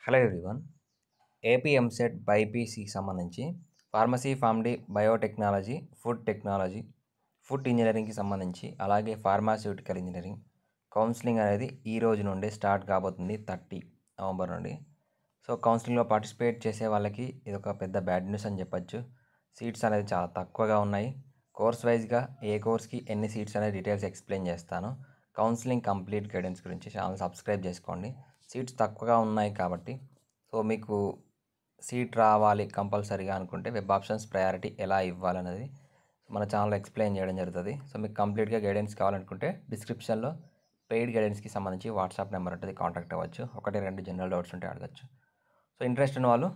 Hello everyone. AP EAMCET బైపీసీకి సంబంధించి pharmacy, Pharm D, biotechnology, food technology, food ఇంజనీరింగ్కి సంబంధించి అలాగే ఫార్మాస్యూటికల్ ఇంజనీరింగ్ కౌన్సిలింగ్ అనేది ఈ రోజు నుండి స్టార్ట్ కాబోతుంది 30 నవంబర్ నుండి. సో కౌన్సిలింగ్లో పార్టిసిపేట్ చేసే వాళ్ళకి ఇది ఒక పెద్ద బ్యాడ్ న్యూస్ అని చెప్పొచ్చు. సీట్స్ అనేది చాలా తక్కువగా ఉన్నాయి. కోర్స్ వైజ్గా ఏ కోర్స్కి ఎన్ని సీట్స్ అనేది డీటెయిల్స్ ఎక్స్ప్లెయిన్ చేస్తాను. కౌన్సిలింగ్ కంప్లీట్ గైడెన్స్ గురించి ఛానల్ సబ్స్క్రైబ్ చేసుకోండి. సీట్స్ తక్కువగా ఉన్నాయి కాబట్టి సో మీకు సీట్ రావాలి కంపల్సరీగా అనుకుంటే వెబ్ ఆప్షన్స్ ప్రయారిటీ ఎలా ఇవ్వాలనేది మన ఛానల్లో ఎక్స్ప్లెయిన్ చేయడం జరుగుతుంది. సో మీకు కంప్లీట్గా గైడెన్స్ కావాలనుకుంటే డిస్క్రిప్షన్లో పెయిడ్ గైడెన్స్కి సంబంధించి వాట్సాప్ నెంబర్ ఉంటుంది, కాంటాక్ట్ అవ్వచ్చు. 1-2 జనరల్ డౌట్స్ ఉంటే అడగచ్చు. సో ఇంట్రెస్ట్ ఉన్న వాళ్ళు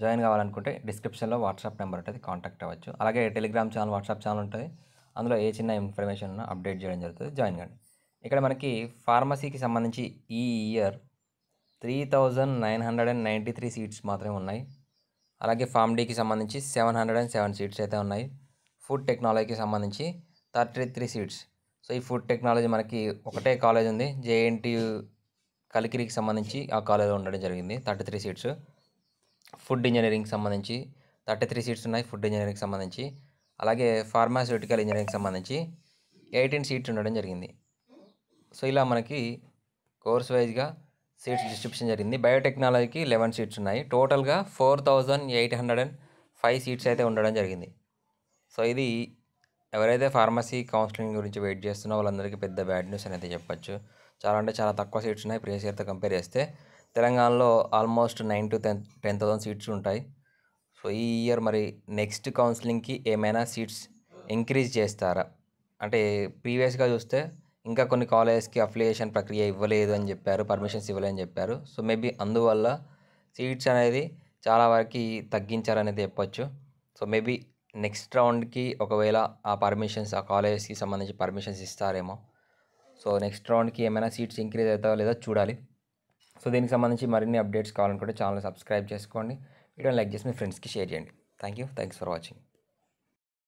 జాయిన్ కావాలనుకుంటే డిస్క్రిప్షన్లో వాట్సాప్ నెంబర్ ఉంటుంది, కాంటాక్ట్ అవ్వచ్చు. అలాగే టెలిగ్రామ్ ఛానల్, వాట్సాప్ ఛానల్ ఉంటుంది. అందులో ఏ చిన్న ఇన్ఫర్మేషన్ ఉన్నా అప్డేట్ చేయడం జరుగుతుంది, జాయిన్ కండి. ఇక్కడ మనకి ఫార్మసీకి సంబంధించి ఈ ఇయర్ 3993 సీట్స్ మాత్రమే ఉన్నాయి. అలాగే ఫార్మడీకి సంబంధించి 707 సీట్స్ అయితే ఉన్నాయి. ఫుడ్ టెక్నాలజీకి సంబంధించి 33 సీట్స్. సో ఈ ఫుడ్ టెక్నాలజీ మనకి ఒకటే కాలేజ్ ఉంది, జేఎన్టీయు కలికిరికి సంబంధించి ఆ కాలేజ్లో ఉండడం జరిగింది. 33 సీట్స్. ఫుడ్ ఇంజనీరింగ్కి సంబంధించి 33 సీట్స్ ఉన్నాయి. ఫుడ్ ఇంజనీరింగ్కి సంబంధించి అలాగే ఫార్మాస్యూటికల్ ఇంజనీరింగ్కి సంబంధించి 18 సీట్స్ ఉండడం జరిగింది. సో ఇలా మనకి కోర్స్ వైజ్గా సీట్స్ డిస్ట్రిబ్యూషన్ జరిగింది. బయోటెక్నాలజీకి 11 సీట్స్ ఉన్నాయి. టోటల్గా 4805 సీట్స్ అయితే ఉండడం జరిగింది. సో ఇది ఎవరైతే ఫార్మసీ కౌన్సిలింగ్ గురించి వెయిట్ చేస్తున్నో వాళ్ళందరికీ పెద్ద బ్యాడ్ న్యూస్ అనేది చెప్పొచ్చు. చాలా అంటే చాలా తక్కువ సీట్స్ ఉన్నాయి. ప్రీవియస్ ఇయర్తో కంపేర్ చేస్తే తెలంగాణలో ఆల్మోస్ట్ 9 to 10,000 సీట్స్ ఉంటాయి. సో ఈ ఇయర్ మరి నెక్స్ట్ కౌన్సిలింగ్కి ఏమైనా సీట్స్ ఇంక్రీజ్ చేస్తారా అంటే ప్రీవియస్గా చూస్తే ఇంకా కొన్ని కాలేజెస్కి అఫిలియేషన్ ప్రక్రియ ఇవ్వలేదు అని చెప్పారు, పర్మిషన్స్ ఇవ్వలేదని చెప్పారు. సో మేబీ అందువల్ల సీట్స్ అనేది చాలా వరకు తగ్గించారనేది చెప్పొచ్చు. సో మేబీ నెక్స్ట్ రౌండ్కి ఒకవేళ ఆ పర్మిషన్స్ ఆ కాలేజెస్కి సంబంధించి పర్మిషన్స్ ఇస్తారేమో. సో నెక్స్ట్ రౌండ్కి ఏమైనా సీట్స్ ఇంక్రీజ్ అవుతాయో లేదో చూడాలి. సో దీనికి సంబంధించి మరిన్ని అప్డేట్స్ కావాలనుకుంటే ఛానల్ సబ్స్క్రైబ్ చేసుకోండి. వీడియోని లైక్ చేసి మీ ఫ్రెండ్స్కి షేర్ చేయండి. Thanks for watching.